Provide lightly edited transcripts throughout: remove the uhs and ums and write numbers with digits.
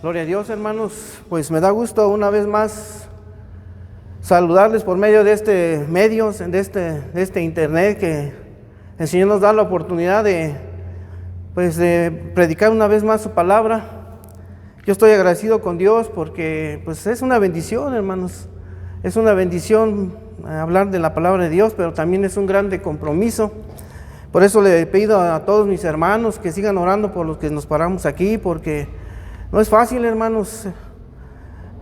Gloria a Dios, hermanos. Pues me da gusto una vez más saludarles por medio de este medio, de este internet, que el Señor nos da la oportunidad de predicar una vez más su palabra. Yo estoy agradecido con Dios porque pues es una bendición, hermanos. Es una bendición hablar de la palabra de Dios, pero también es un grande compromiso. Por eso le pido a todos mis hermanos que sigan orando por los que nos paramos aquí, porque no es fácil, hermanos.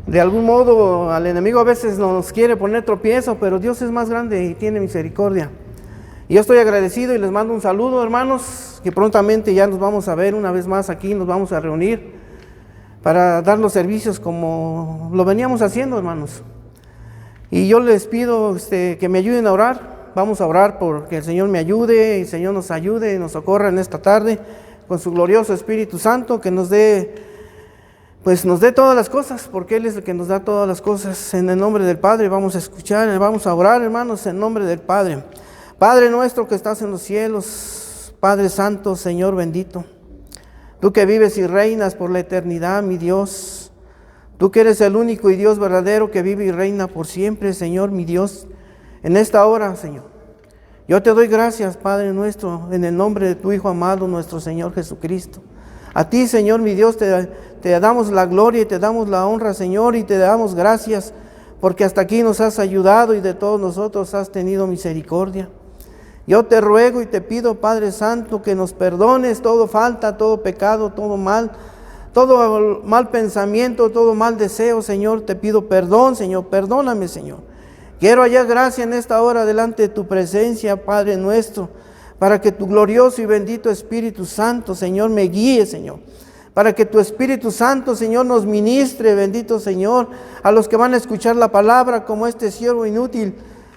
De algún modo al enemigo a veces nos quiere poner tropiezo, pero Dios es más grande y tiene misericordia. Y yo estoy agradecido y les mando un saludo, hermanos, que prontamente ya nos vamos a ver una vez más aquí, nos vamos a reunir para dar los servicios como lo veníamos haciendo, hermanos. Y yo les pido que me ayuden a orar. Vamos a orar porque el Señor me ayude, y el Señor nos ayude y nos socorra en esta tarde con su glorioso Espíritu Santo, que nos dé todas las cosas, porque Él es el que nos da todas las cosas. En el nombre del Padre vamos a escuchar, vamos a orar, hermanos, en nombre del Padre. Padre nuestro que estás en los cielos, Padre Santo, Señor bendito, tú que vives y reinas por la eternidad, mi Dios, tú que eres el único y Dios verdadero que vive y reina por siempre, Señor, mi Dios. En esta hora, Señor, yo te doy gracias, Padre nuestro, en el nombre de tu Hijo amado, nuestro Señor Jesucristo. A ti, Señor, mi Dios, te damos la gloria y te damos la honra, Señor, y te damos gracias, porque hasta aquí nos has ayudado y de todos nosotros has tenido misericordia. Yo te ruego y te pido, Padre Santo, que nos perdones todo falta, todo pecado, todo mal pensamiento, todo mal deseo, Señor. Te pido perdón, Señor, perdóname, Señor. Quiero hallar gracia en esta hora delante de tu presencia, Padre nuestro, para que tu glorioso y bendito Espíritu Santo, Señor, me guíe, Señor. Para que tu Espíritu Santo, Señor, nos ministre, bendito Señor, a los que van a escuchar la palabra como este siervo inútil.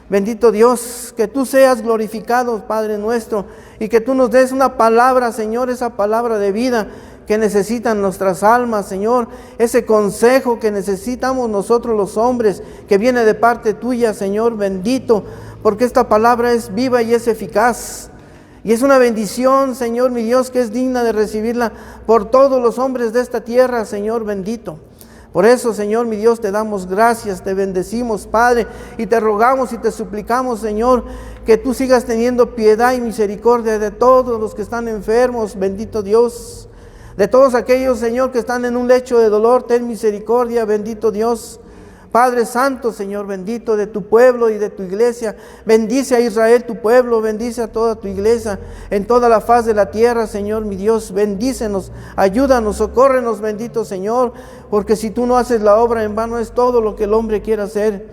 Bendito Dios, que tú seas glorificado, Padre nuestro, y que tú nos des una palabra, Señor, esa palabra de vida que necesitan nuestras almas, Señor, ese consejo que necesitamos nosotros los hombres, que viene de parte tuya, Señor, bendito, porque esta palabra es viva y es eficaz, y es una bendición, Señor, mi Dios, que es digna de recibirla por todos los hombres de esta tierra, Señor, bendito. Por eso, Señor, mi Dios, te damos gracias, te bendecimos, Padre, y te rogamos y te suplicamos, Señor, que tú sigas teniendo piedad y misericordia de todos los que están enfermos, bendito Dios. De todos aquellos, Señor, que están en un lecho de dolor, ten misericordia, bendito Dios. Padre Santo, Señor, bendito de tu pueblo y de tu iglesia. Bendice a Israel, tu pueblo, bendice a toda tu iglesia, en toda la faz de la tierra, Señor, mi Dios. Bendícenos, ayúdanos, socórrenos, bendito Señor, porque si tú no haces la obra, en vano es todo lo que el hombre quiera hacer.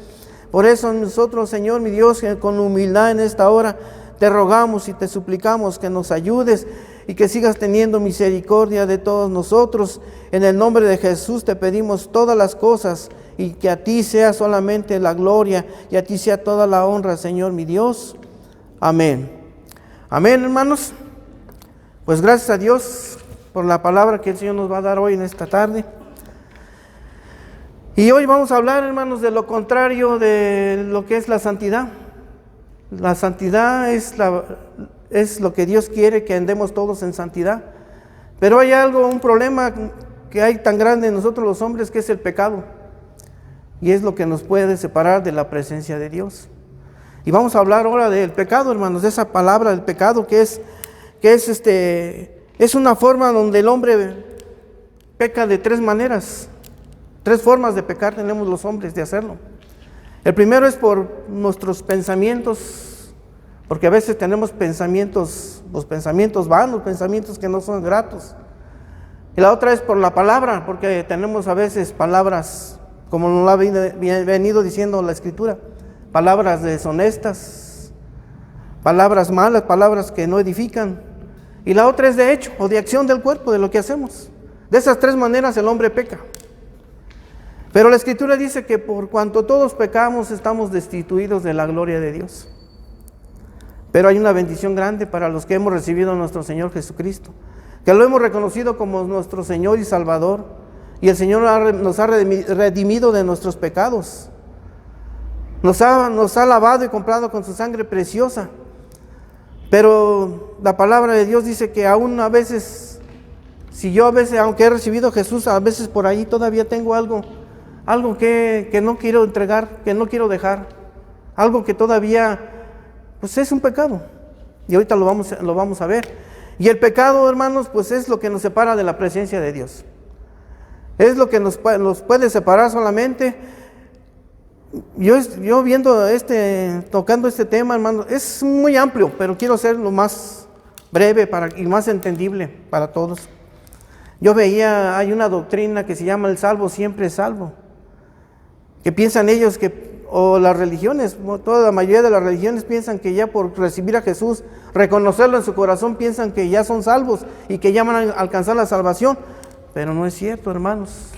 Por eso nosotros, Señor, mi Dios, con humildad en esta hora, te rogamos y te suplicamos que nos ayudes y que sigas teniendo misericordia de todos nosotros. En el nombre de Jesús te pedimos todas las cosas, y que a ti sea solamente la gloria y a ti sea toda la honra, Señor mi Dios. Amén. Amén, hermanos. Pues gracias a Dios por la palabra que el Señor nos va a dar hoy en esta tarde. Y hoy vamos a hablar, hermanos, de lo contrario de lo que es la santidad. La santidad es lo que Dios quiere, que andemos todos en santidad. Pero hay un problema que hay tan grande en nosotros los hombres, que es el pecado. Y es lo que nos puede separar de la presencia de Dios. Y vamos a hablar ahora del pecado, hermanos, de esa palabra del pecado que es una forma donde el hombre peca de tres maneras. Tres formas de pecar tenemos los hombres de hacerlo. El primero es por nuestros pensamientos, porque a veces tenemos los pensamientos vanos, pensamientos que no son gratos. Y la otra es por la palabra, porque tenemos a veces palabras, como nos lo ha venido diciendo la Escritura, palabras deshonestas, palabras malas, palabras que no edifican. Y la otra es de hecho o de acción del cuerpo, de lo que hacemos. De esas tres maneras el hombre peca. Pero la Escritura dice que por cuanto todos pecamos, estamos destituidos de la gloria de Dios. Pero hay una bendición grande para los que hemos recibido a nuestro Señor Jesucristo, que lo hemos reconocido como nuestro Señor y Salvador, y el Señor nos ha redimido de nuestros pecados, nos ha lavado y comprado con su sangre preciosa. Pero la palabra de Dios dice que aún a veces Si yo a veces, aunque he recibido a Jesús, a veces por ahí todavía tengo algo que no quiero entregar, que no quiero dejar, algo que todavía, pues es un pecado. Y ahorita lo vamos a ver. Y el pecado, hermanos, pues es lo que nos separa de la presencia de Dios. Es lo que nos puede separar solamente. Yo viendo tocando este tema, hermanos, es muy amplio, pero quiero ser lo más breve y más entendible para todos. Yo veía, hay una doctrina que se llama el salvo siempre es salvo. Que piensan ellos o las religiones, toda la mayoría de las religiones piensan que ya por recibir a Jesús, reconocerlo en su corazón, piensan que ya son salvos y que ya van a alcanzar la salvación. Pero no es cierto, hermanos.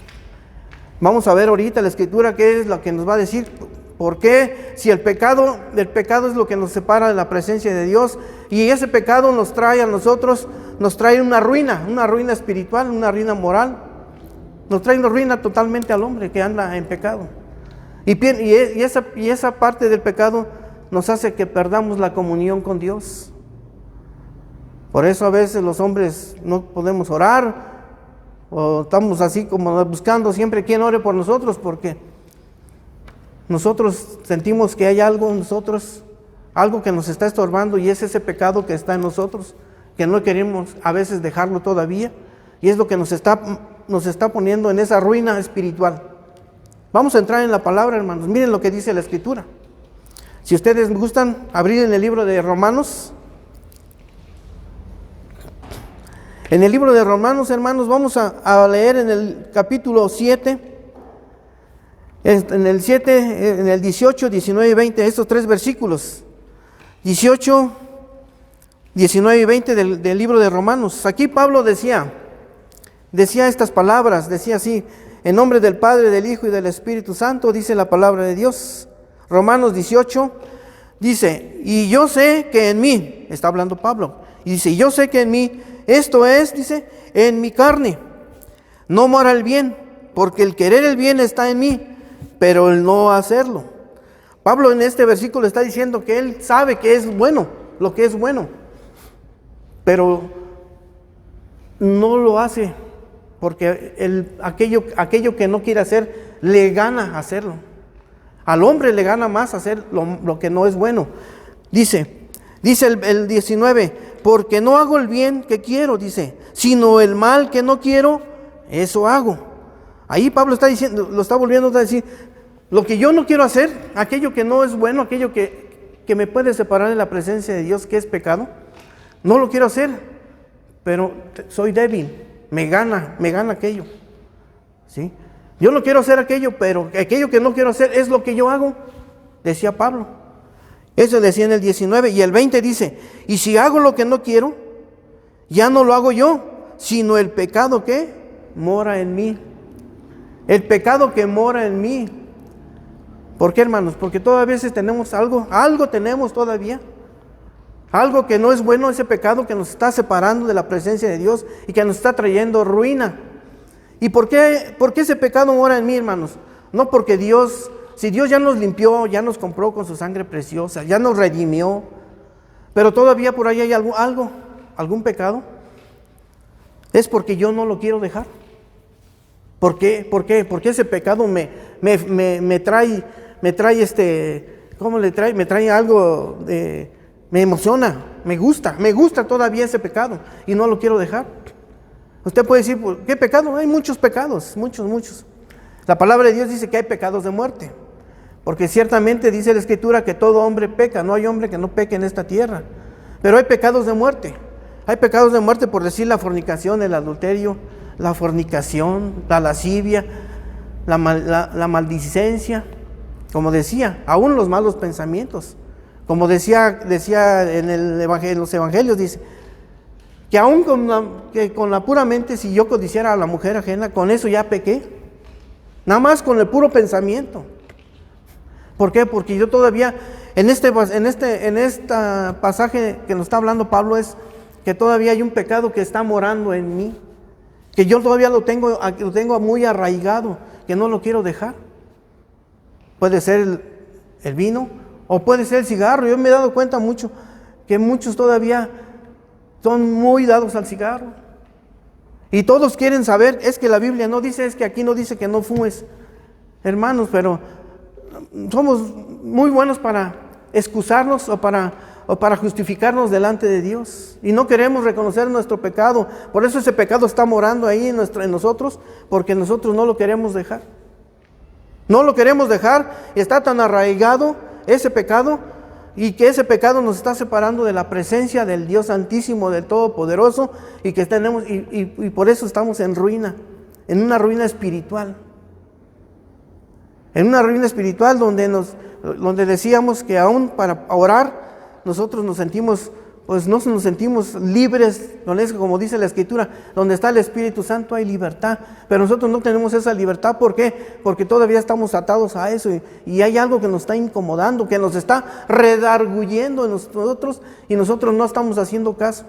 Vamos a ver ahorita la Escritura qué es lo que nos va a decir. ¿Por qué? Si el pecado es lo que nos separa de la presencia de Dios, y ese pecado nos trae a nosotros, nos trae una ruina espiritual, una ruina moral, nos trae una ruina totalmente al hombre que anda en pecado. Y esa parte del pecado nos hace que perdamos la comunión con Dios. Por eso a veces los hombres no podemos orar, o estamos así como buscando siempre quien ore por nosotros, porque nosotros sentimos que hay algo en nosotros, algo que nos está estorbando, y es ese pecado que está en nosotros, que no queremos a veces dejarlo todavía, y es lo que nos está poniendo en esa ruina espiritual. Vamos a entrar en la palabra, hermanos. Miren lo que dice la Escritura. Si ustedes gustan abrir en el libro de Romanos. En el libro de Romanos, hermanos, vamos a leer en el capítulo 7, en el 18, 19 y 20, estos 3 versículos. 18, 19 y 20 del libro de Romanos. Aquí Pablo decía estas palabras, decía así: en nombre del Padre, del Hijo y del Espíritu Santo, dice la palabra de Dios. Romanos 18, dice: y yo sé que en mí, está hablando Pablo, y dice: yo sé que en mí, esto es, dice, en mi carne, no mora el bien, porque el querer el bien está en mí, pero el no hacerlo. Pablo en este versículo está diciendo que él sabe que es bueno, lo que es bueno, pero no lo hace, porque aquello que no quiere hacer, le gana hacerlo. Al hombre le gana más hacer lo que no es bueno. Dice el 19, porque no hago el bien que quiero, dice, sino el mal que no quiero, eso hago. Ahí Pablo está diciendo, lo está volviendo a decir, lo que yo no quiero hacer, aquello que no es bueno, aquello que me puede separar de la presencia de Dios, que es pecado, no lo quiero hacer, pero soy débil, me gana aquello, ¿sí? Yo no quiero hacer aquello, pero aquello que no quiero hacer es lo que yo hago, decía Pablo. Eso decía en el 19, y el 20 dice: y si hago lo que no quiero, ya no lo hago yo, sino el pecado que mora en mí. El pecado que mora en mí. ¿Por qué, hermanos? Porque todas veces tenemos algo tenemos todavía. Algo que no es bueno, ese pecado que nos está separando de la presencia de Dios y que nos está trayendo ruina. ¿Y por qué ese pecado mora en mí, hermanos? No porque si Dios ya nos limpió, ya nos compró con su sangre preciosa, ya nos redimió, pero todavía por ahí hay algún pecado, es porque yo no lo quiero dejar. ¿Por qué? Porque ese pecado me trae, me trae algo me emociona, me gusta todavía ese pecado y no lo quiero dejar. Usted puede decir, ¿qué pecado? Hay muchos pecados, muchos. La palabra de Dios dice que hay pecados de muerte, porque ciertamente dice la Escritura que todo hombre peca, no hay hombre que no peque en esta tierra, pero hay pecados de muerte. Hay pecados de muerte, por decir, la fornicación, el adulterio, la fornicación, la lascivia, la maldicencia, como decía, aún los malos pensamientos. Como decía en los evangelios, dice que aún con la pura mente, si yo codiciara a la mujer ajena, con eso ya pequé. Nada más con el puro pensamiento. ¿Por qué? Porque yo todavía, en este pasaje que nos está hablando Pablo, es que todavía hay un pecado que está morando en mí, que yo todavía lo tengo muy arraigado, que no lo quiero dejar. Puede ser el vino, o puede ser el cigarro. Yo me he dado cuenta que muchos todavía son muy dados al cigarro. Y todos quieren saber, es que la Biblia no dice, es que aquí no dice que no fumes. Hermanos, pero somos muy buenos para excusarnos o para justificarnos delante de Dios. Y no queremos reconocer nuestro pecado. Por eso ese pecado está morando ahí en nosotros, porque nosotros no lo queremos dejar. No lo queremos dejar y está tan arraigado ese pecado, y que ese pecado nos está separando de la presencia del Dios Santísimo, del Todopoderoso, y que tenemos, y por eso estamos en ruina, en una ruina espiritual. En una ruina espiritual donde decíamos que aún para orar nosotros nos sentimos, pues no nos sentimos libres, como dice la Escritura, donde está el Espíritu Santo hay libertad, pero nosotros no tenemos esa libertad. ¿Por qué? Porque todavía estamos atados a eso, y hay algo que nos está incomodando, que nos está redarguyendo en nosotros, y nosotros no estamos haciendo caso.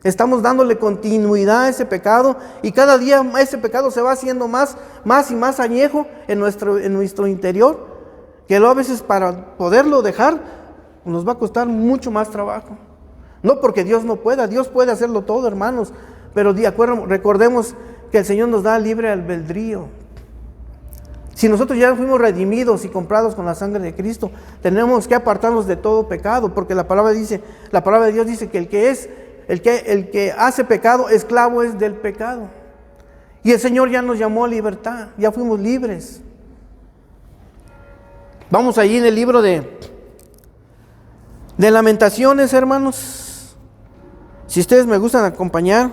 Estamos dándole continuidad a ese pecado, y cada día ese pecado se va haciendo más y más añejo en nuestro interior, que a veces para poderlo dejar nos va a costar mucho más trabajo. No porque Dios no pueda, Dios puede hacerlo todo, hermanos, pero recordemos que el Señor nos da libre albedrío. Si nosotros ya fuimos redimidos y comprados con la sangre de Cristo, tenemos que apartarnos de todo pecado, porque la palabra de Dios dice que el que hace pecado, esclavo es del pecado. Y el Señor ya nos llamó a libertad, ya fuimos libres. Vamos allí en el libro de Lamentaciones, hermanos. Si ustedes me gustan acompañar,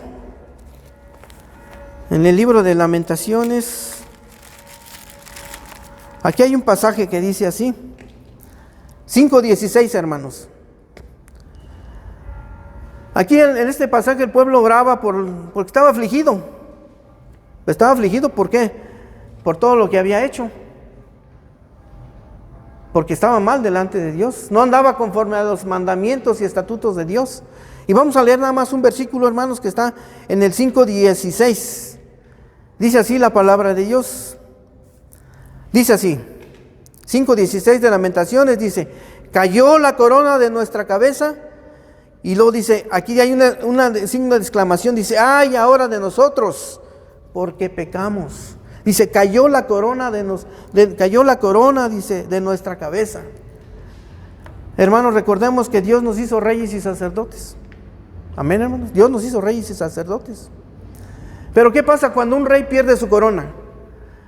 en el libro de Lamentaciones, aquí hay un pasaje que dice así, 5:16, hermanos. Aquí en este pasaje el pueblo oraba porque estaba afligido. Estaba afligido, ¿por qué? Por todo lo que había hecho. Porque estaba mal delante de Dios. No andaba conforme a los mandamientos y estatutos de Dios. Y vamos a leer nada más un versículo, hermanos, que está en el 5:16. Dice así la palabra de Dios. Dice así, 5:16 de Lamentaciones, dice: cayó la corona de nuestra cabeza. Y luego dice, aquí hay una signo de exclamación, dice: ay, ahora de nosotros, porque pecamos. Dice, cayó la corona dice, de nuestra cabeza. Hermanos, recordemos que Dios nos hizo reyes y sacerdotes. Amén, hermanos. Dios nos hizo reyes y sacerdotes. Pero ¿qué pasa cuando un rey pierde su corona?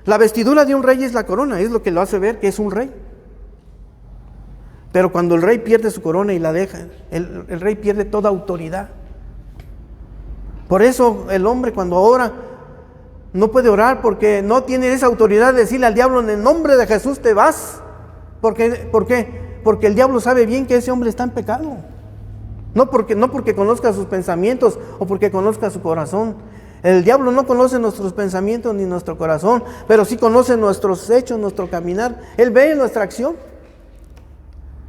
La vestidura de un rey es la corona, es lo que lo hace ver que es un rey. Pero cuando el rey pierde su corona y la deja, el rey pierde toda autoridad. Por eso el hombre cuando ora no puede orar, porque no tiene esa autoridad de decirle al diablo: en el nombre de Jesús te vas. ¿Por qué? Porque el diablo sabe bien que ese hombre está en pecado. No porque conozca sus pensamientos o porque conozca su corazón. El diablo no conoce nuestros pensamientos ni nuestro corazón, pero sí conoce nuestros hechos, nuestro caminar. Él ve nuestra acción.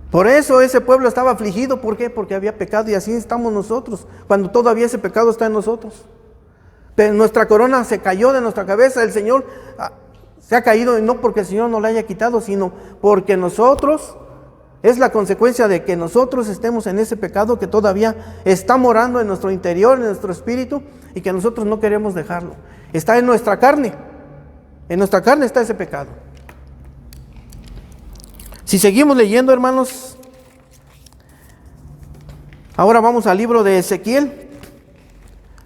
Por eso ese pueblo estaba afligido. ¿Por qué? Porque había pecado, y así estamos nosotros, cuando todavía ese pecado está en nosotros. Pero nuestra corona se cayó de nuestra cabeza. El Señor se ha caído, y no porque el Señor nos la haya quitado, sino porque nosotros, es la consecuencia de que nosotros estemos en ese pecado que todavía está morando en nuestro interior, en nuestro espíritu, y que nosotros no queremos dejarlo. Está en nuestra carne. En nuestra carne está ese pecado. Si seguimos leyendo, hermanos, ahora vamos al libro de Ezequiel.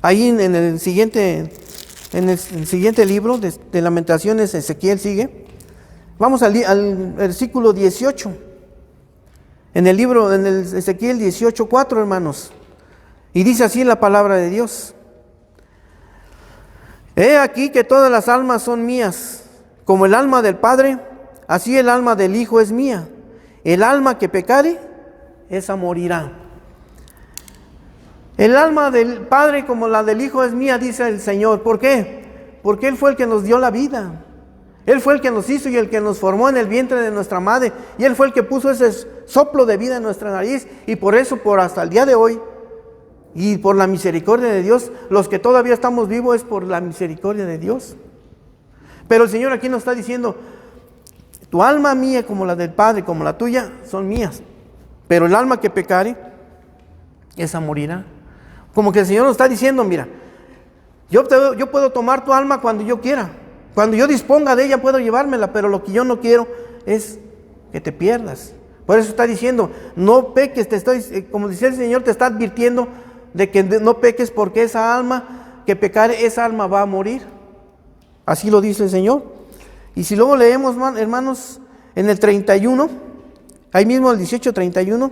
Ahí en el siguiente libro de Lamentaciones, Ezequiel sigue. Vamos al versículo 18. En el Ezequiel 18:4, hermanos. Y dice así la palabra de Dios: he aquí que todas las almas son mías, como el alma del Padre, así el alma del Hijo es mía. El alma que pecare, esa morirá. El alma del Padre como la del Hijo es mía, dice el Señor. ¿Por qué? Porque Él fue el que nos dio la vida. Él fue el que nos hizo y el que nos formó en el vientre de nuestra madre. Y Él fue el que puso ese soplo de vida en nuestra nariz. Y por eso, hasta el día de hoy, y por la misericordia de Dios, los que todavía estamos vivos es por la misericordia de Dios. Pero el Señor aquí nos está diciendo: tu alma mía como la del Padre, como la tuya, son mías. Pero el alma que pecare, esa morirá. Como que el Señor nos está diciendo: mira, Yo puedo tomar tu alma cuando yo quiera. Cuando yo disponga de ella puedo llevármela, pero lo que yo no quiero es que te pierdas. Por eso está diciendo, no peques, como dice el Señor, te está advirtiendo de que no peques, porque esa alma, que pecare, esa alma va a morir. Así lo dice el Señor. Y si luego leemos, hermanos, en el 31, ahí mismo el 18:31,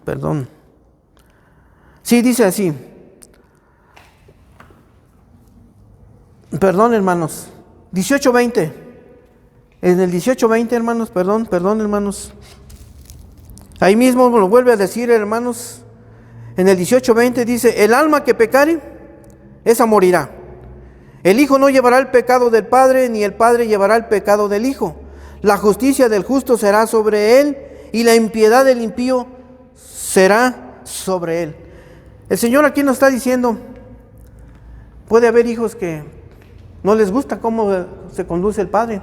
perdón. Sí, dice así. Perdón, hermanos. 18:20. En el 18:20, hermanos, perdón, hermanos. Ahí mismo lo vuelve a decir, hermanos. En el 18:20 dice, el alma que pecare, esa morirá. El Hijo no llevará el pecado del Padre, ni el Padre llevará el pecado del Hijo. La justicia del justo será sobre él, y la impiedad del impío será sobre él. El Señor aquí nos está diciendo, puede haber hijos que no les gusta cómo se conduce el Padre.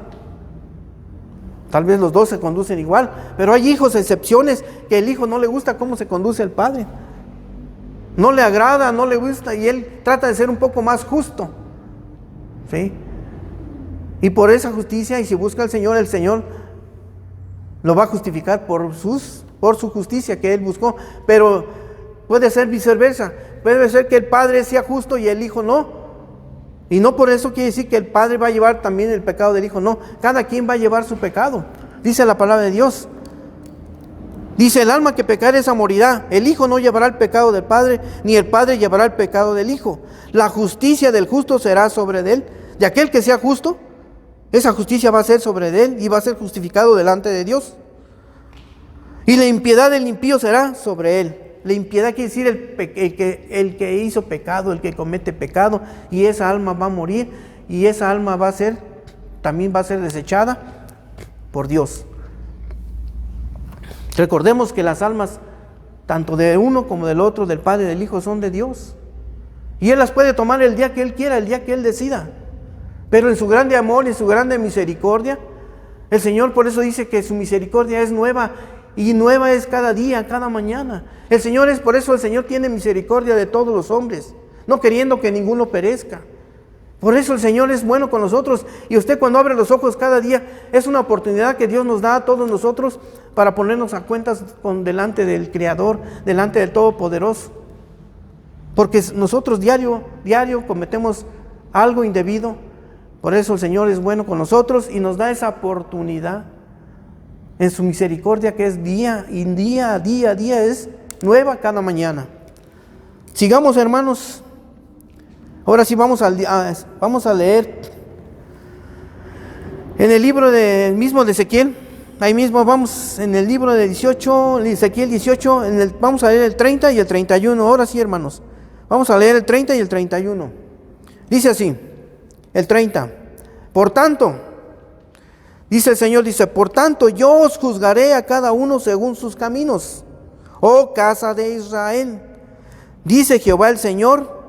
Tal vez los dos se conducen igual, pero hay hijos, excepciones, que el hijo no le gusta cómo se conduce el padre. No le agrada, no le gusta, y él trata de ser un poco más justo. ¿Sí? Y por esa justicia, y si busca al Señor, el Señor lo va a justificar por su justicia que él buscó. Pero puede ser viceversa. Puede ser que el padre sea justo y el hijo no. Y no por eso quiere decir que el padre va a llevar también el pecado del hijo. No, cada quien va a llevar su pecado. Dice la palabra de Dios. Dice, el alma que pecare, esa morirá. El hijo no llevará el pecado del padre, ni el padre llevará el pecado del hijo. La justicia del justo será sobre él. De aquel que sea justo, esa justicia va a ser sobre él y va a ser justificado delante de Dios. Y la impiedad del impío será sobre él. La impiedad quiere decir el que hizo pecado, el que comete pecado, y esa alma va a morir, y esa alma también va a ser desechada por Dios. Recordemos que las almas, tanto de uno como del otro, del Padre y del Hijo, son de Dios. Y Él las puede tomar el día que Él quiera, el día que Él decida. Pero en su grande amor y en su grande misericordia, el Señor por eso dice que su misericordia es nueva, y nueva es cada día, cada mañana. Por eso el Señor tiene misericordia de todos los hombres, no queriendo que ninguno perezca. Por eso el Señor es bueno con nosotros, y usted cuando abre los ojos cada día, es una oportunidad que Dios nos da a todos nosotros para ponernos a cuentas delante del Creador, delante del Todopoderoso. Porque nosotros diario cometemos algo indebido. Por eso el Señor es bueno con nosotros y nos da esa oportunidad en su misericordia, que es día a día, es nueva cada mañana. Sigamos, hermanos. Ahora sí vamos a leer en el libro mismo de Ezequiel. Ahí mismo vamos en el libro de Ezequiel 18, vamos a leer el 30 y el 31. Ahora sí, hermanos, vamos a leer el 30 y el 31. Dice así, el 30. Por tanto, dice el Señor, por tanto yo os juzgaré a cada uno según sus caminos, oh casa de Israel. Dice Jehová el Señor,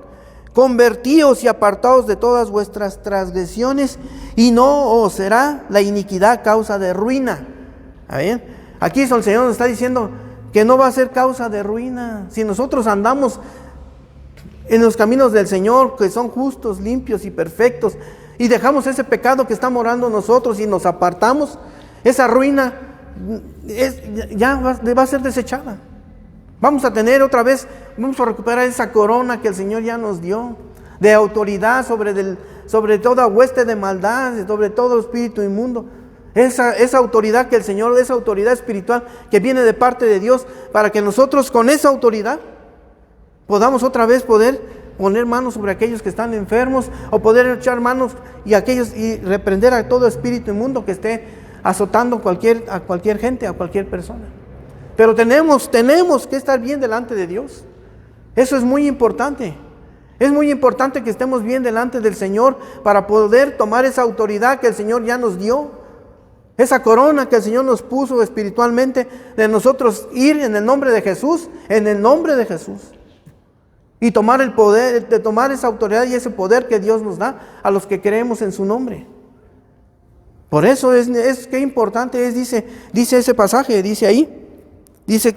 convertíos y apartaos de todas vuestras transgresiones, y no os será la iniquidad causa de ruina. ¿A ver? Aquí el Señor nos está diciendo que no va a ser causa de ruina. Si nosotros andamos en los caminos del Señor, que son justos, limpios y perfectos, y dejamos ese pecado que está morando en nosotros y nos apartamos, esa ruina ya va a ser desechada. Vamos a tener otra vez, vamos a recuperar esa corona que el Señor ya nos dio, de autoridad sobre toda hueste de maldad, sobre todo espíritu inmundo. Esa autoridad que el Señor, esa autoridad espiritual que viene de parte de Dios, para que nosotros con esa autoridad podamos otra vez poder poner manos sobre aquellos que están enfermos, o poder echar manos y reprender a todo espíritu inmundo que esté azotando a cualquier gente, a cualquier persona. Pero tenemos que estar bien delante de Dios. Eso es muy importante. Es muy importante que estemos bien delante del Señor para poder tomar esa autoridad que el Señor ya nos dio, esa corona que el Señor nos puso espiritualmente, de nosotros ir en el nombre de Jesús, y tomar el poder, de tomar esa autoridad y ese poder que Dios nos da a los que creemos en su nombre. Por eso es que importante es, dice ese pasaje, dice ahí, dice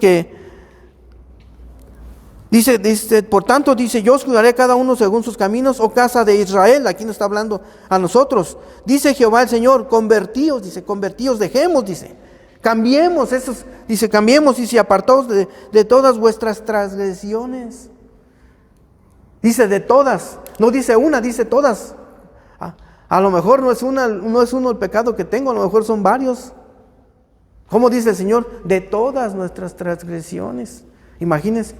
Dice, por tanto, dice, yo os juzgaré cada uno según sus caminos, oh casa de Israel. Aquí nos está hablando a nosotros. Dice Jehová el Señor, convertíos, dejemos, dice. Cambiemos esos, dice, apartaos de todas vuestras transgresiones. Dice de todas, no dice una, dice todas. A lo mejor no es uno el pecado que tengo, a lo mejor son varios. ¿Cómo dice el Señor? De todas nuestras transgresiones. Imagínense.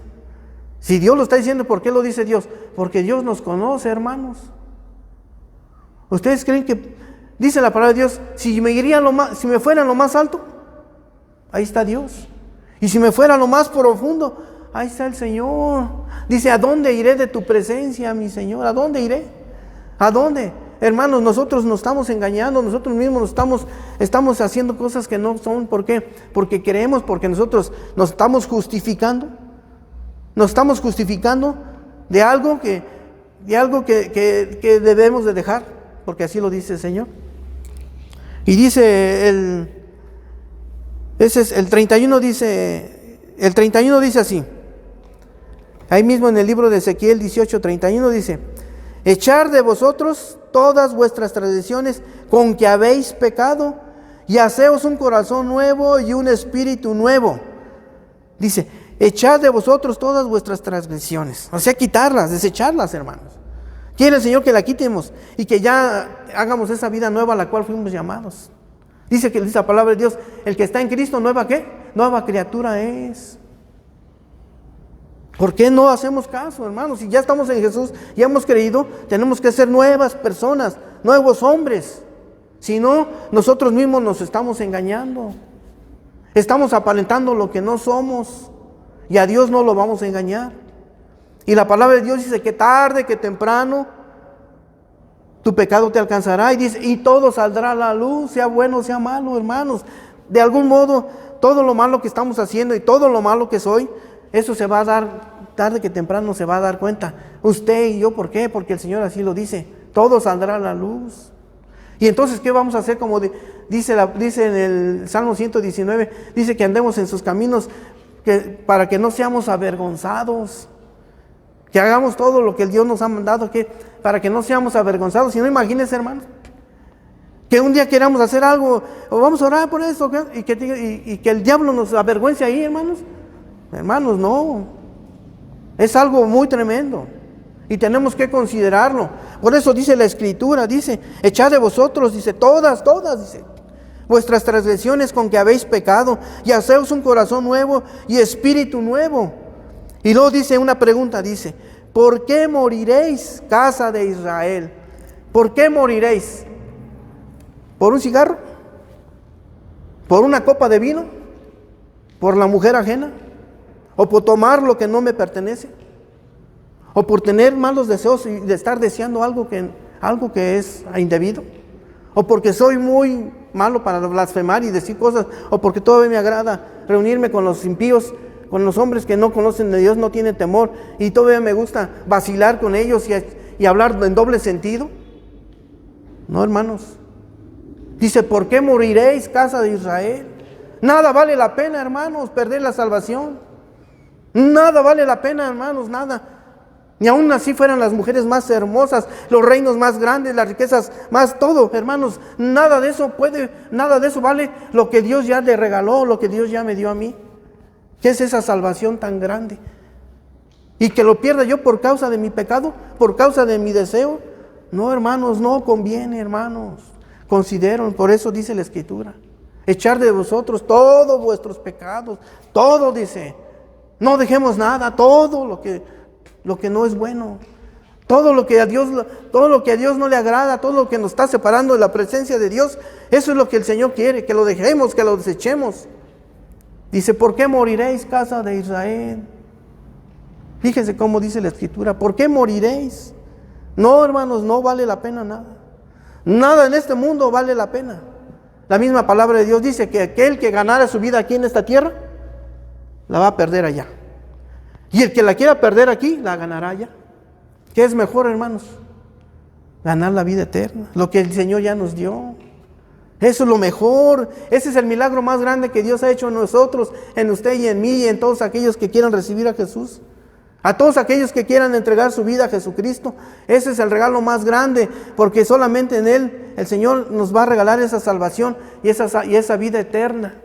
Si Dios lo está diciendo, ¿por qué lo dice Dios? Porque Dios nos conoce, hermanos. ¿Ustedes creen que, dice la palabra de Dios, si me fuera lo más alto, ahí está Dios? Y si me fuera lo más profundo, ahí está el Señor. Dice, ¿a dónde iré de tu presencia, mi Señor? ¿A dónde iré? ¿A dónde? Hermanos, nosotros nos estamos engañando, nosotros mismos estamos haciendo cosas que no son. ¿Por qué? Porque queremos, porque nosotros nos estamos justificando. Nos estamos justificando de algo que debemos de dejar, porque así lo dice el Señor. Y dice el 31 dice así. Ahí mismo en el libro de Ezequiel 18:31 dice: echar de vosotros todas vuestras transgresiones con que habéis pecado, y haceos un corazón nuevo y un espíritu nuevo. Dice, echad de vosotros todas vuestras transgresiones. O sea, quitarlas, desecharlas, hermanos. Quiere el Señor que la quitemos y que ya hagamos esa vida nueva a la cual fuimos llamados. Dice la palabra de Dios, el que está en Cristo, ¿nueva qué? Nueva criatura es. ¿Por qué no hacemos caso, hermanos? Si ya estamos en Jesús, ya hemos creído, tenemos que ser nuevas personas, nuevos hombres. Si no, nosotros mismos nos estamos engañando. Estamos aparentando lo que no somos. Y a Dios no lo vamos a engañar. Y la palabra de Dios dice que tarde, que temprano, tu pecado te alcanzará. Y dice, y todo saldrá a la luz, sea bueno, sea malo, hermanos. De algún modo, todo lo malo que estamos haciendo y todo lo malo que soy, eso se va a dar, tarde que temprano se va a dar cuenta. Usted y yo, ¿por qué? Porque el Señor así lo dice. Todo saldrá a la luz. Y entonces, ¿qué vamos a hacer? Como dice en el Salmo 119, dice que andemos en sus caminos, para que no seamos avergonzados. Que hagamos todo lo que Dios nos ha mandado, para que no seamos avergonzados. Si no, imagínense, hermanos, que un día queramos hacer algo, o vamos a orar por eso, y que el diablo nos avergüence ahí, hermanos. Hermanos, no. Es algo muy tremendo. Y tenemos que considerarlo. Por eso dice la Escritura, dice, echad de vosotros, dice, todas, dice, vuestras transgresiones con que habéis pecado, y haceos un corazón nuevo y espíritu nuevo. Y luego dice una pregunta, dice, ¿por qué moriréis, casa de Israel? ¿Por qué moriréis? ¿Por un cigarro? ¿Por una copa de vino? ¿Por la mujer ajena? ¿O por tomar lo que no me pertenece? ¿O por tener malos deseos y de estar deseando algo que es indebido? ¿O porque soy muy malo para blasfemar y decir cosas? ¿O porque todavía me agrada reunirme con los impíos, con los hombres que no conocen de Dios, no tienen temor, y todavía me gusta vacilar con ellos y hablar en doble sentido? No, hermanos. Dice, ¿por qué moriréis, casa de Israel? Nada vale la pena, hermanos, perder la salvación. Nada vale la pena, hermanos, nada. Ni aún así fueran las mujeres más hermosas, los reinos más grandes, las riquezas más todo, hermanos, nada de eso vale lo que Dios ya le regaló, lo que Dios ya me dio a mí. ¿Qué es esa salvación tan grande? Y que lo pierda yo por causa de mi pecado, por causa de mi deseo. No, hermanos, no conviene, hermanos. Consideren, por eso dice la Escritura, echar de vosotros todos vuestros pecados, todo dice, no dejemos nada, todo lo que no es bueno, todo lo que a Dios no le agrada, todo lo que nos está separando de la presencia de Dios, eso es lo que el Señor quiere, que lo dejemos, que lo desechemos. Dice, ¿por qué moriréis, casa de Israel? Fíjense cómo dice la Escritura, ¿por qué moriréis? No, hermanos, no vale la pena nada. Nada en este mundo vale la pena. La misma palabra de Dios dice que aquel que ganara su vida aquí en esta tierra, la va a perder allá. Y el que la quiera perder aquí, la ganará allá. ¿Qué es mejor, hermanos? Ganar la vida eterna, lo que el Señor ya nos dio. Eso es lo mejor. Ese es el milagro más grande que Dios ha hecho en nosotros, en usted y en mí y en todos aquellos que quieran recibir a Jesús. A todos aquellos que quieran entregar su vida a Jesucristo, ese es el regalo más grande, porque solamente en Él el Señor nos va a regalar esa salvación y esa vida eterna.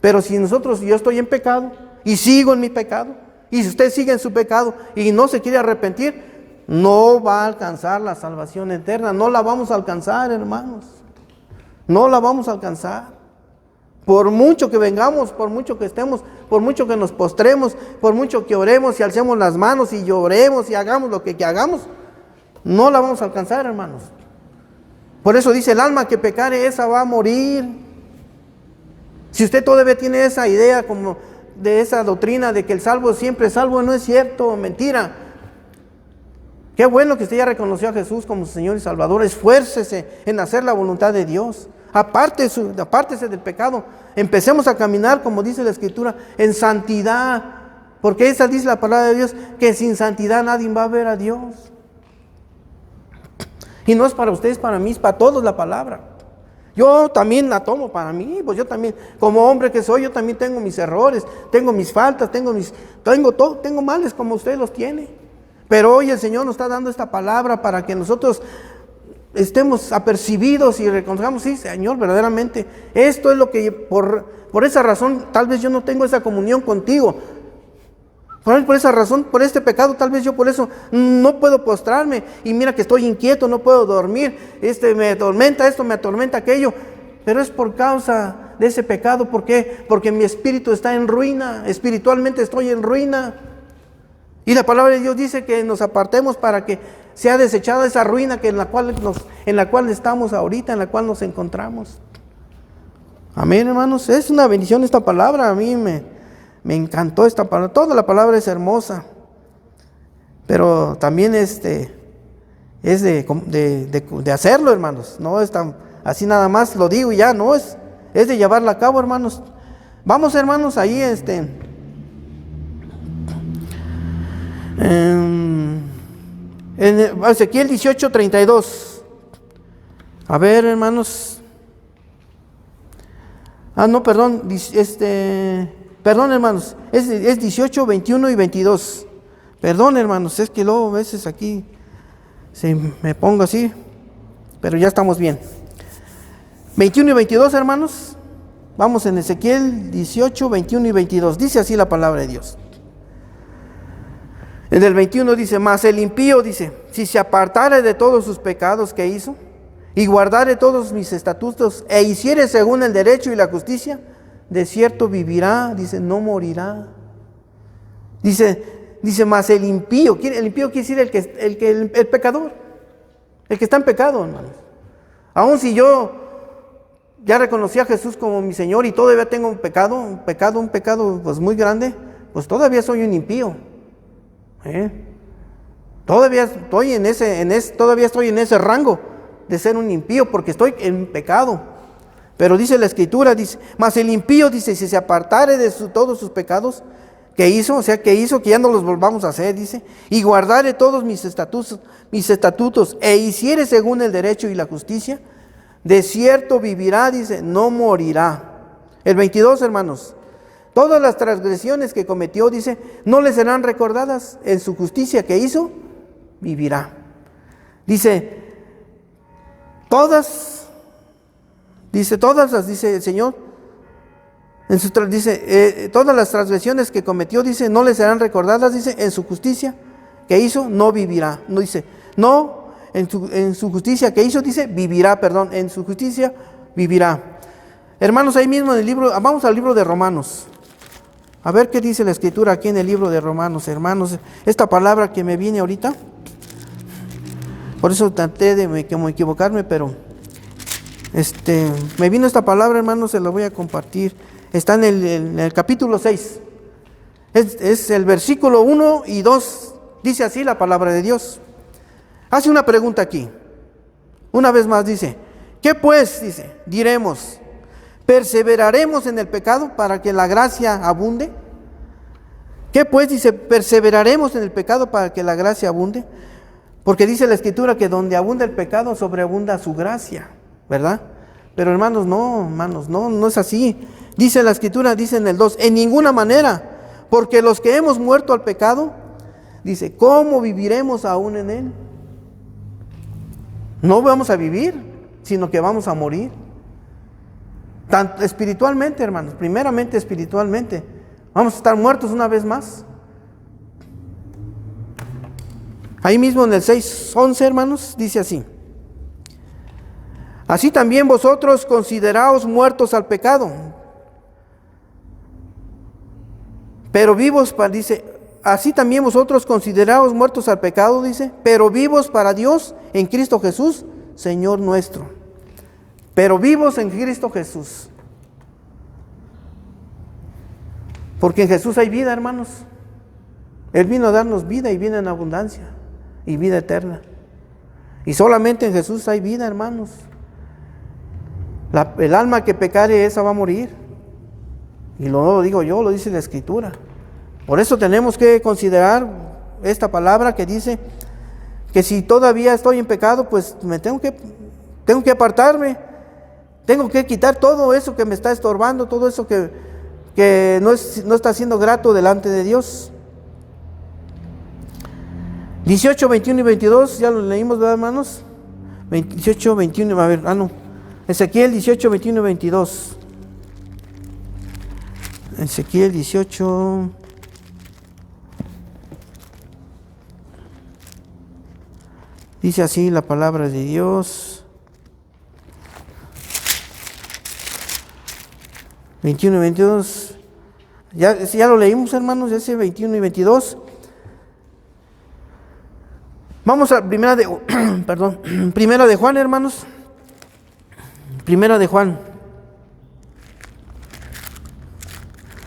Pero si yo estoy en pecado y sigo en mi pecado, y si usted sigue en su pecado y no se quiere arrepentir, no va a alcanzar la salvación eterna. No la vamos a alcanzar, hermanos. No la vamos a alcanzar. Por mucho que vengamos, por mucho que estemos, por mucho que nos postremos, por mucho que oremos y alcemos las manos y lloremos y hagamos lo que hagamos, no la vamos a alcanzar, hermanos. Por eso dice: el alma que pecare, esa va a morir. Si usted todavía tiene esa idea como de esa doctrina de que el salvo siempre es salvo, no es cierto, mentira. Qué bueno que usted ya reconoció a Jesús como su Señor y Salvador. Esfuércese en hacer la voluntad de Dios. Apártese del pecado. Empecemos a caminar, como dice la Escritura, en santidad. Porque esa dice la palabra de Dios, que sin santidad nadie va a ver a Dios. Y no es para ustedes, para mí, es para todos la palabra. Yo también la tomo para mí, pues yo también, como hombre que soy, yo también tengo mis errores, tengo mis faltas, tengo males como usted los tiene. Pero hoy el Señor nos está dando esta palabra para que nosotros estemos apercibidos y reconozcamos: sí, Señor, verdaderamente, esto es lo que, por esa razón, tal vez yo no tengo esa comunión contigo. Por esa razón, por este pecado, tal vez yo por eso no puedo postrarme. Y mira que estoy inquieto, no puedo dormir. Me atormenta esto, me atormenta aquello. Pero es por causa de ese pecado. ¿Por qué? Porque mi espíritu está en ruina. Espiritualmente estoy en ruina. Y la palabra de Dios dice que nos apartemos para que sea desechada esa ruina en la cual estamos ahorita, en la cual nos encontramos. Amén, hermanos. Es una bendición esta palabra. A mí me encantó esta palabra. Toda la palabra es hermosa, pero también es de hacerlo, hermanos. No es tan así nada más lo digo y ya, no, es de llevarla a cabo, hermanos. Vamos, hermanos, ahí en Ezequiel 18:32. A ver, hermanos. Perdón, hermanos, es 18, 21 y 22. Perdón, hermanos, es que luego a veces aquí me pongo así, pero ya estamos bien. 21 y 22, hermanos. Vamos en Ezequiel 18, 21 y 22. Dice así la palabra de Dios. En el 21 dice: mas el impío, dice, si se apartare de todos sus pecados que hizo, y guardare todos mis estatutos, e hiciere según el derecho y la justicia, de cierto vivirá, dice, no morirá. Dice, mas el impío quiere decir el pecador, el que está en pecado, hermanos. Aun si yo ya reconocí a Jesús como mi Señor y todavía tengo un pecado pues muy grande, pues todavía soy un impío. Todavía estoy en ese rango de ser un impío, porque estoy en pecado. Pero dice la Escritura, dice, mas el impío, dice, si se apartare de todos sus pecados que hizo, que ya no los volvamos a hacer, dice, y guardare todos mis estatutos, e hiciere según el derecho y la justicia, de cierto vivirá, dice, no morirá. El 22, hermanos, todas las transgresiones que cometió, dice, no le serán recordadas. En su justicia que hizo, vivirá. Dice, todas el Señor, todas las transgresiones que cometió, dice, no le serán recordadas, dice, en su justicia que hizo, no vivirá. No dice, no, en su justicia que hizo, dice, vivirá, en su justicia vivirá. Hermanos, ahí mismo en el libro, vamos al libro de Romanos. A ver qué dice la Escritura aquí en el libro de Romanos, hermanos. Esta palabra que me viene ahorita, por eso traté de equivocarme, pero me vino esta palabra, hermanos, se la voy a compartir. Está en el capítulo 6. Es el versículo 1 y 2. Dice así la palabra de Dios. Hace una pregunta aquí. Una vez más dice, ¿qué pues, dice, diremos? ¿Perseveraremos en el pecado para que la gracia abunde? ¿Qué pues, dice, perseveraremos en el pecado para que la gracia abunde? Porque dice la Escritura que donde abunda el pecado, sobreabunda su gracia, ¿verdad? Pero hermanos, no es así. Dice la Escritura, dice en el 2, en ninguna manera, porque los que hemos muerto al pecado, Dice, ¿cómo viviremos aún en Él? No vamos a vivir, sino que vamos a morir. Tanto espiritualmente, hermanos, primeramente espiritualmente. Vamos a estar muertos una vez más. Ahí mismo en el 6:11, hermanos, dice así. Así también vosotros consideraos muertos al pecado, pero vivos para, dice, así también vosotros consideraos muertos al pecado, dice, pero vivos para Dios en Cristo Jesús, Señor nuestro. Pero vivos en Cristo Jesús. Porque en Jesús hay vida, hermanos. Él vino a darnos vida y vida en abundancia y vida eterna. Y solamente en Jesús hay vida, hermanos. El alma que pecare, esa va a morir. Y no lo digo yo, lo dice la Escritura. Por eso tenemos que considerar esta palabra que dice que si todavía estoy en pecado, pues me tengo que apartarme. Tengo que quitar todo eso que me está estorbando, todo eso que no está siendo grato delante de Dios. 18, 21 y 22, ya lo leímos, ¿verdad, hermanos? 18, 21, a ver, Ezequiel 18, 21 y 22. Ezequiel 18. Dice así la palabra de Dios. 21 y 22. Ya lo leímos, hermanos, ese 21 y 22. Vamos a primera de Juan, hermanos. Primera de Juan.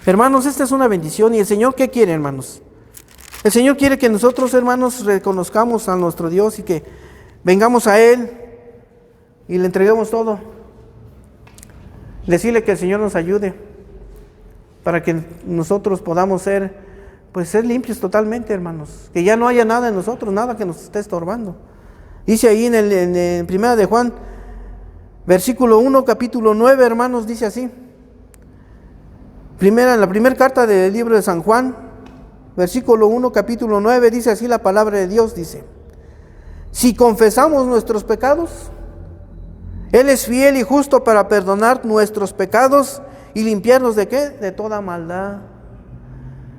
Hermanos, esta es una bendición. ¿Y el Señor qué quiere, hermanos? El Señor quiere que nosotros, hermanos, reconozcamos a nuestro Dios y que vengamos a Él y le entreguemos todo. Decirle que el Señor nos ayude para que nosotros podamos ser limpios totalmente, hermanos. Que ya no haya nada en nosotros, nada que nos esté estorbando. Dice ahí en Primera de Juan, versículo 1, capítulo 9, hermanos, dice así. En la primera carta del libro de San Juan, versículo 1, capítulo 9, dice así la palabra de Dios, dice: si confesamos nuestros pecados, Él es fiel y justo para perdonar nuestros pecados y limpiarnos ¿de qué? De toda maldad.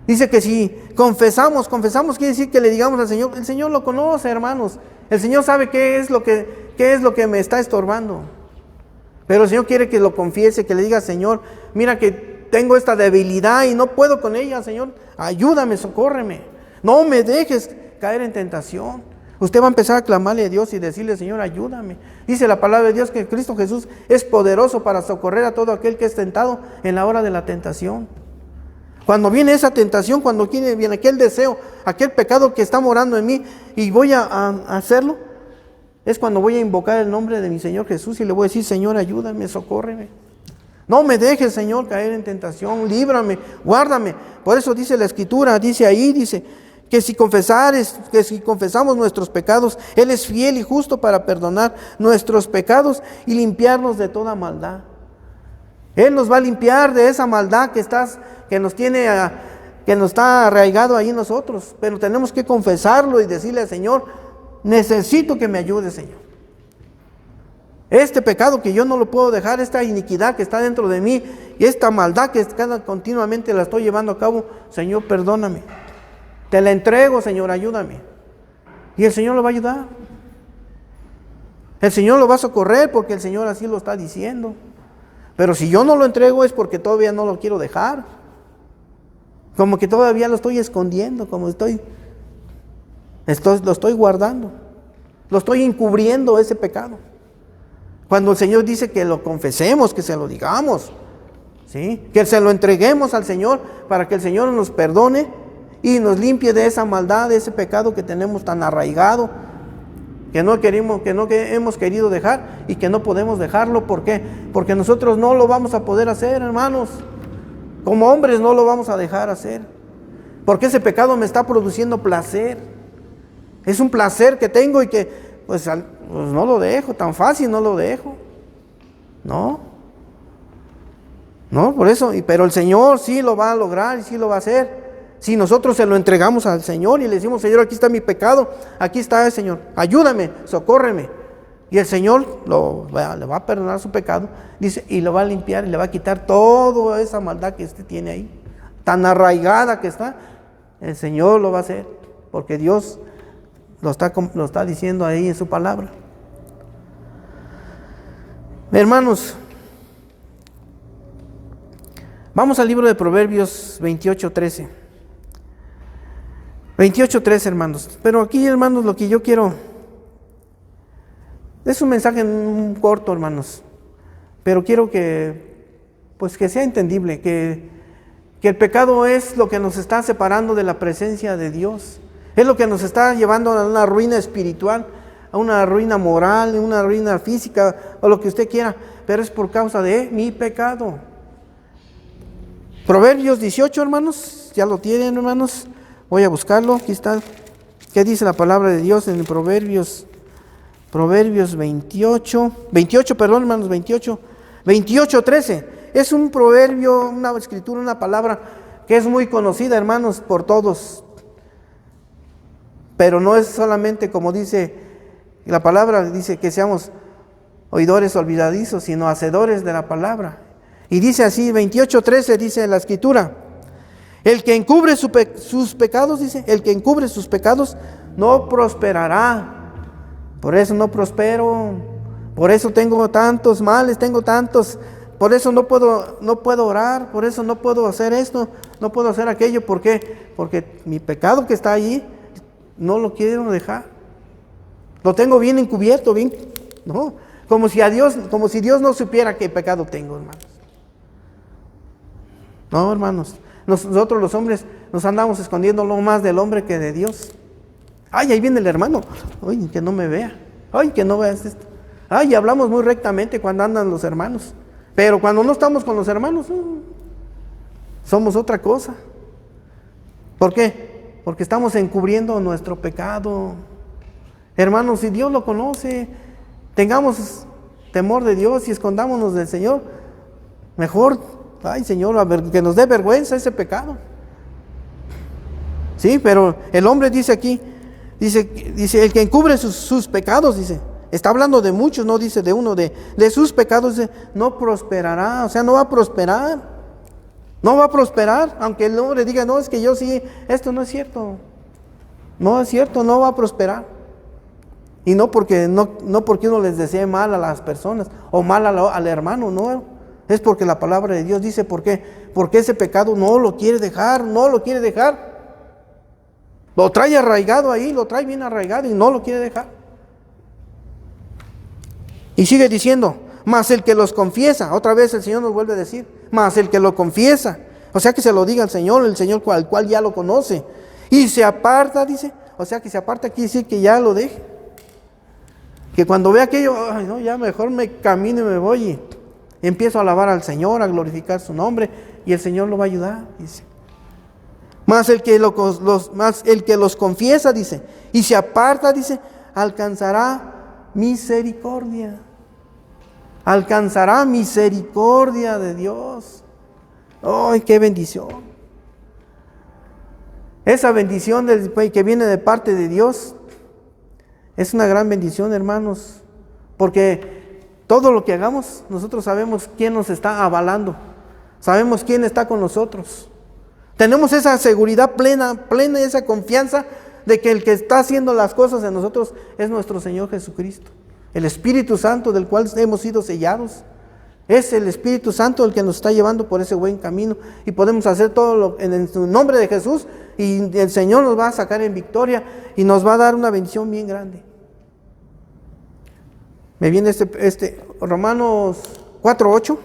Dice que si confesamos quiere decir que le digamos al Señor, el Señor lo conoce, hermanos. El Señor sabe qué es lo que me está estorbando. Pero el Señor quiere que lo confiese, que le diga, Señor, mira que tengo esta debilidad y no puedo con ella, Señor, ayúdame, socórreme. No me dejes caer en tentación. Usted va a empezar a clamarle a Dios y decirle, Señor, ayúdame. Dice la palabra de Dios que Cristo Jesús es poderoso para socorrer a todo aquel que es tentado en la hora de la tentación. Cuando viene esa tentación, cuando viene aquel deseo, aquel pecado que está morando en mí y voy a hacerlo, es cuando voy a invocar el nombre de mi Señor Jesús y le voy a decir, Señor, ayúdame, socórreme. No me dejes, Señor, caer en tentación, líbrame, guárdame. Por eso dice la Escritura, dice que si confesamos nuestros pecados, Él es fiel y justo para perdonar nuestros pecados y limpiarnos de toda maldad. Él nos va a limpiar de esa maldad que nos está arraigado ahí en nosotros. Pero tenemos que confesarlo y decirle al Señor, necesito que me ayude, Señor. Este pecado que yo no lo puedo dejar, esta iniquidad que está dentro de mí y esta maldad que continuamente la estoy llevando a cabo, Señor, perdóname. Te la entrego, Señor, ayúdame. Y el Señor lo va a ayudar. El Señor lo va a socorrer porque el Señor así lo está diciendo. Pero si yo no lo entrego es porque todavía no lo quiero dejar. Como que todavía lo estoy escondiendo, como lo estoy guardando. Lo estoy encubriendo ese pecado. Cuando el Señor dice que lo confesemos, que se lo digamos, ¿sí? Que se lo entreguemos al Señor para que el Señor nos perdone y nos limpie de esa maldad, de ese pecado que tenemos tan arraigado, que no hemos querido dejar y que no podemos dejarlo. ¿Por qué? Porque nosotros no lo vamos a poder hacer, hermanos. Como hombres no lo vamos a dejar hacer. Porque ese pecado me está produciendo placer. Es un placer que tengo y que pues no lo dejo, tan fácil no lo dejo. No, por eso, pero el Señor sí lo va a lograr y sí lo va a hacer. Si nosotros se lo entregamos al Señor y le decimos, Señor, aquí está mi pecado, aquí está, Señor, ayúdame, socórreme. Y el Señor le va a perdonar su pecado, dice, y lo va a limpiar y le va a quitar toda esa maldad que usted tiene ahí, tan arraigada que está. El Señor lo va a hacer, porque Dios lo está diciendo ahí en su palabra. Hermanos, vamos al libro de Proverbios 28:13. 28:13, hermanos. Pero aquí, hermanos, lo que yo quiero es un mensaje corto, hermanos, pero quiero que sea entendible, que el pecado es lo que nos está separando de la presencia de Dios, es lo que nos está llevando a una ruina espiritual, a una ruina moral, a una ruina física, o lo que usted quiera, pero es por causa de mi pecado. Proverbios 18, hermanos, ya lo tienen, hermanos, voy a buscarlo, aquí está. ¿Qué dice la palabra de Dios en Proverbios 28, hermanos, 28:13. Es un proverbio, una escritura, una palabra que es muy conocida, hermanos, por todos. Pero no es solamente como dice la palabra, dice que seamos oidores olvidadizos, sino hacedores de la palabra. Y dice así, 28:13 dice la escritura: el que encubre sus pecados, dice, el que encubre sus pecados no prosperará. Por eso no prospero, por eso tengo tantos males, por eso no puedo orar, por eso no puedo hacer esto, no puedo hacer aquello. ¿Por qué? Porque mi pecado que está allí no lo quiero dejar. Lo tengo bien encubierto, ¿no? Como si Dios no supiera qué pecado tengo, hermanos. No, hermanos, nosotros los hombres nos andamos escondiendo lo más del hombre que de Dios. Ay, ahí viene el hermano. Ay, que no me vea. Ay, que no veas esto. Ay, hablamos muy rectamente cuando andan los hermanos. Pero cuando no estamos con los hermanos, somos otra cosa. ¿Por qué? Porque estamos encubriendo nuestro pecado. Hermanos, si Dios lo conoce, tengamos temor de Dios y escondámonos del Señor. Mejor, ay, Señor, que nos dé vergüenza ese pecado. Sí, pero el hombre dice aquí, dice el que encubre sus pecados, dice, está hablando de muchos, no dice de uno, de sus pecados, dice, no prosperará, o sea, no va a prosperar, aunque el hombre diga, no, es que yo sí, esto no es cierto, no va a prosperar. Y no porque uno les desee mal a las personas, o mal al hermano, no, es porque la palabra de Dios dice, ¿por qué? Porque ese pecado no lo quiere dejar, Lo trae arraigado ahí, lo trae bien arraigado y no lo quiere dejar. Y sigue diciendo, mas el que los confiesa, otra vez el Señor nos vuelve a decir, mas el que lo confiesa, o sea que se lo diga al Señor, el Señor al cual ya lo conoce, y se aparta, dice, o sea que se aparta quiere decir que ya lo deje. Que cuando ve aquello, ay, no, ya mejor me camino y me voy y empiezo a alabar al Señor, a glorificar su nombre, y el Señor lo va a ayudar, dice. Mas el que los confiesa, dice, y se aparta, dice, alcanzará misericordia. Alcanzará misericordia de Dios. ¡Ay, qué bendición! Esa bendición que viene de parte de Dios es una gran bendición, hermanos, porque todo lo que hagamos, nosotros sabemos quién nos está avalando, sabemos quién está con nosotros. Tenemos esa seguridad plena, esa confianza de que el que está haciendo las cosas en nosotros es nuestro Señor Jesucristo. El Espíritu Santo del cual hemos sido sellados. Es el Espíritu Santo el que nos está llevando por ese buen camino. Y podemos hacer todo en su nombre de Jesús. Y el Señor nos va a sacar en victoria y nos va a dar una bendición bien grande. Me viene Romanos 4:8.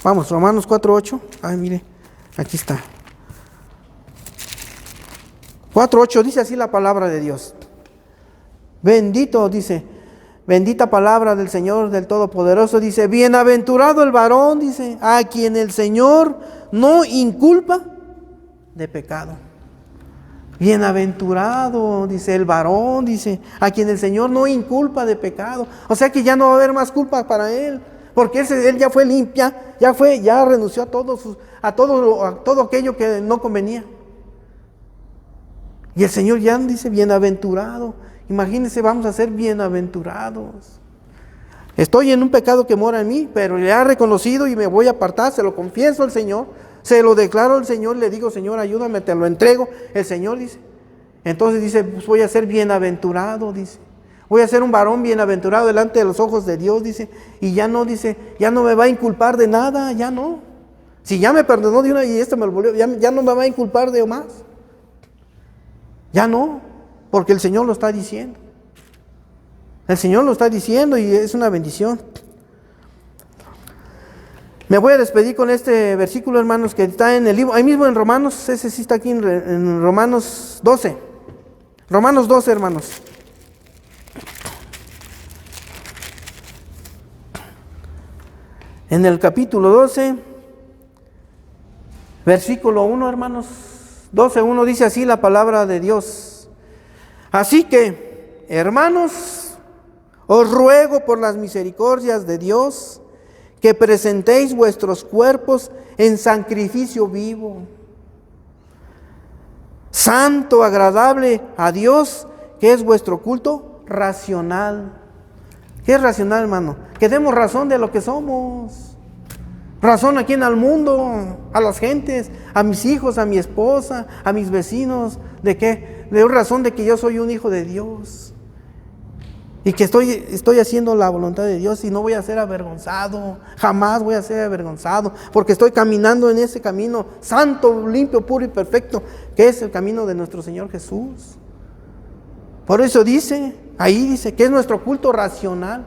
Vamos, Romanos 4:8. Ay, mire. Aquí está. 4:8 dice así la palabra de Dios. Bendito, dice, bendita palabra del Señor del Todopoderoso, dice, bienaventurado el varón, dice, a quien el Señor no inculpa de pecado. Bienaventurado, dice, el varón, dice, a quien el Señor no inculpa de pecado. O sea que ya no va a haber más culpa para él. Porque él ya fue limpia, ya renunció a todo aquello que no convenía. Y el Señor ya dice bienaventurado. Imagínense, vamos a ser bienaventurados. Estoy en un pecado que mora en mí, pero le ha reconocido y me voy a apartar, se lo confieso al Señor, se lo declaro al Señor, le digo, Señor, ayúdame, te lo entrego. El Señor dice, entonces dice, pues voy a ser bienaventurado, dice. Voy a ser un varón bienaventurado delante de los ojos de Dios, dice. Y ya no, dice, ya no me va a inculpar de nada, ya no. Si ya me perdonó de una y me lo volvió, ya no me va a inculpar de más. Ya no, porque el Señor lo está diciendo. El Señor lo está diciendo y es una bendición. Me voy a despedir con este versículo, hermanos, que está en el libro, ahí mismo en Romanos, ese sí está aquí en Romanos 12. Romanos 12, hermanos. En el capítulo 12, versículo 1, hermanos, 12:1 dice así la palabra de Dios. Así que, hermanos, os ruego por las misericordias de Dios que presentéis vuestros cuerpos en sacrificio vivo, santo, agradable a Dios, que es vuestro culto racional. ¿Qué es racional, hermano? Que demos razón de lo que somos. Razón aquí en el mundo, a las gentes, a mis hijos, a mi esposa, a mis vecinos. ¿De qué? De razón de que yo soy un hijo de Dios. Y que estoy haciendo la voluntad de Dios y no voy a ser avergonzado. Jamás voy a ser avergonzado. Porque estoy caminando en ese camino santo, limpio, puro y perfecto, que es el camino de nuestro Señor Jesús. Por eso dice, ahí dice que es nuestro culto racional.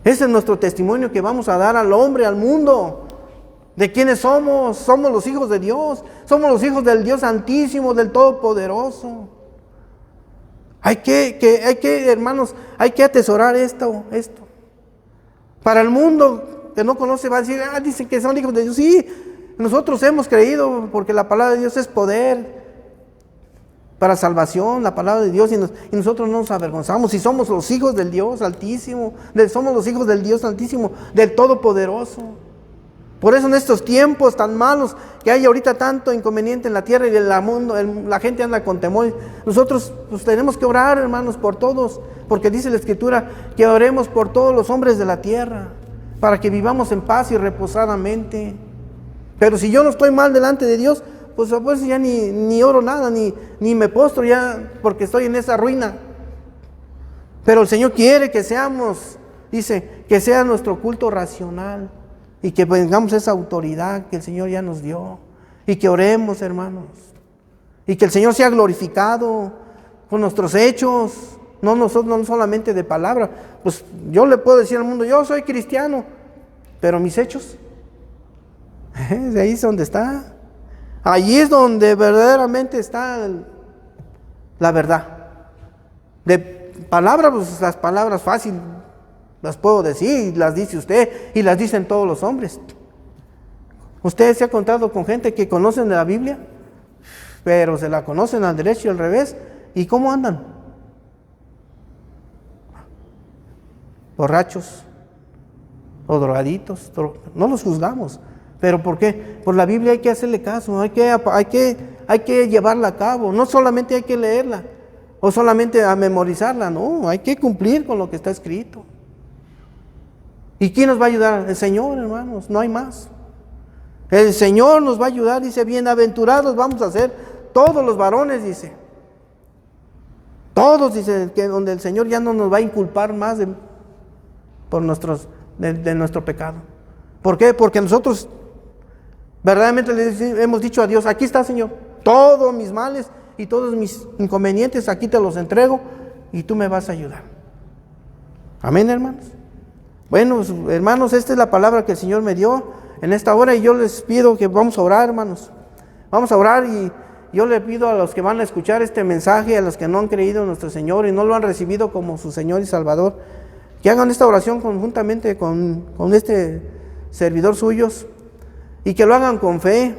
Ese es nuestro testimonio que vamos a dar al hombre, al mundo. ¿De quiénes somos? Somos los hijos de Dios. Somos los hijos del Dios Santísimo, del Todopoderoso. Hay que, hermanos, hay que atesorar esto. Para el mundo que no conoce va a decir, dicen que son hijos de Dios. Sí, nosotros hemos creído porque la palabra de Dios es poder para salvación, la palabra de Dios, y nosotros no nos avergonzamos. Y somos los hijos del Dios Altísimo, somos los hijos del Dios Altísimo, del Todopoderoso. Por eso en estos tiempos tan malos que hay ahorita tanto inconveniente en la tierra y en el mundo, la gente anda con temor. Nosotros pues tenemos que orar, hermanos, por todos, porque dice la Escritura que oremos por todos los hombres de la tierra, para que vivamos en paz y reposadamente. Pero si yo no estoy mal delante de Dios, pues ya ni oro nada, ni me postro ya, porque estoy en esa ruina. Pero el Señor quiere que seamos, dice, que sea nuestro culto racional. Y que tengamos esa autoridad que el Señor ya nos dio. Y que oremos, hermanos. Y que el Señor sea glorificado con nuestros hechos. No solamente de palabra. Pues yo le puedo decir al mundo, yo soy cristiano. Pero mis hechos. De ahí es donde está. Allí es donde verdaderamente está la verdad. De palabras, pues las palabras fáciles. Las puedo decir, y las dice usted, y las dicen todos los hombres. ¿Usted se ha contado con gente que conocen de la Biblia, pero se la conocen al derecho y al revés? ¿Y cómo andan? Borrachos o drogaditos. No los juzgamos. ¿Pero por qué? Por la Biblia hay que hacerle caso, hay que llevarla a cabo. No solamente hay que leerla o solamente a memorizarla, no, hay que cumplir con lo que está escrito. ¿Y quién nos va a ayudar? El Señor, hermanos, no hay más. El Señor nos va a ayudar, dice, bienaventurados vamos a ser todos los varones, dice. Todos, dice, que donde el Señor ya no nos va a inculpar más de nuestro pecado. ¿Por qué? Porque nosotros verdaderamente le hemos dicho a Dios, aquí está, Señor, todos mis males y todos mis inconvenientes, aquí te los entrego y tú me vas a ayudar. Amén, hermanos. Bueno, hermanos, esta es la palabra que el Señor me dio en esta hora y yo les pido que vamos a orar, hermanos. Vamos a orar y yo le pido a los que van a escuchar este mensaje, a los que no han creído en nuestro Señor y no lo han recibido como su Señor y Salvador, que hagan esta oración conjuntamente con este servidor suyos y que lo hagan con fe,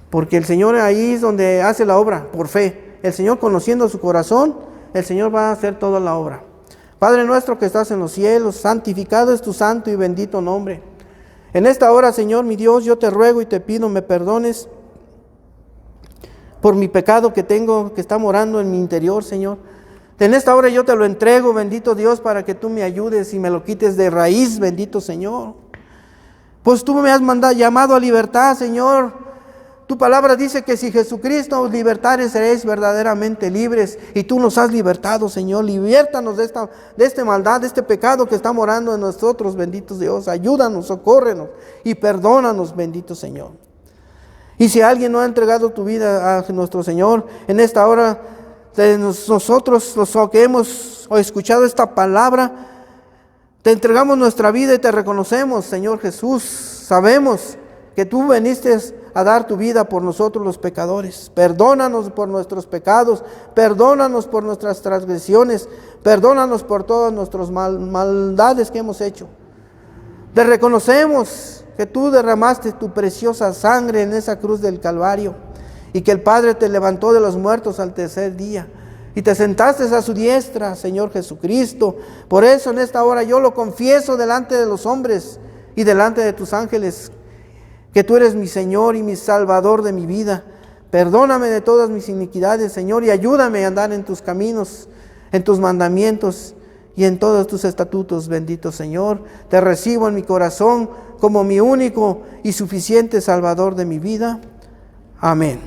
porque el Señor ahí es donde hace la obra, por fe. El Señor, conociendo su corazón, el Señor va a hacer toda la obra. Padre nuestro que estás en los cielos, santificado es tu santo y bendito nombre. En esta hora, Señor mi Dios, yo te ruego y te pido me perdones por mi pecado que tengo, que está morando en mi interior, Señor. En esta hora yo te lo entrego, bendito Dios, para que tú me ayudes y me lo quites de raíz, bendito Señor. Pues tú me has llamado a libertad, Señor. Tu palabra dice que si Jesucristo os libertare, seréis verdaderamente libres. Y tú nos has libertado, Señor. Libertanos de esta maldad, de este pecado que está morando en nosotros, bendito Dios. Ayúdanos, socórrenos y perdónanos, bendito Señor. Y si alguien no ha entregado tu vida a nuestro Señor, en esta hora, nosotros los que hemos escuchado esta palabra, te entregamos nuestra vida y te reconocemos, Señor Jesús. Sabemos que tú viniste a dar tu vida por nosotros los pecadores. Perdónanos por nuestros pecados, perdónanos por nuestras transgresiones, perdónanos por todas nuestras maldades que hemos hecho. Te reconocemos que tú derramaste tu preciosa sangre en esa cruz del Calvario y que el Padre te levantó de los muertos al tercer día y te sentaste a su diestra, Señor Jesucristo. Por eso en esta hora yo lo confieso delante de los hombres y delante de tus ángeles, que tú eres mi Señor y mi Salvador de mi vida. Perdóname de todas mis iniquidades, Señor, y ayúdame a andar en tus caminos, en tus mandamientos y en todos tus estatutos, bendito Señor. Te recibo en mi corazón como mi único y suficiente Salvador de mi vida. Amén.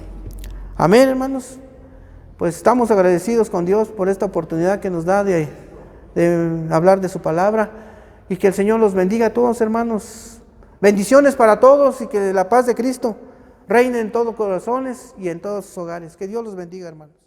Amén, hermanos. Pues estamos agradecidos con Dios por esta oportunidad que nos da de hablar de su palabra, y que el Señor los bendiga a todos, hermanos. Bendiciones para todos y que la paz de Cristo reine en todos corazones y en todos sus hogares. Que Dios los bendiga, hermanos.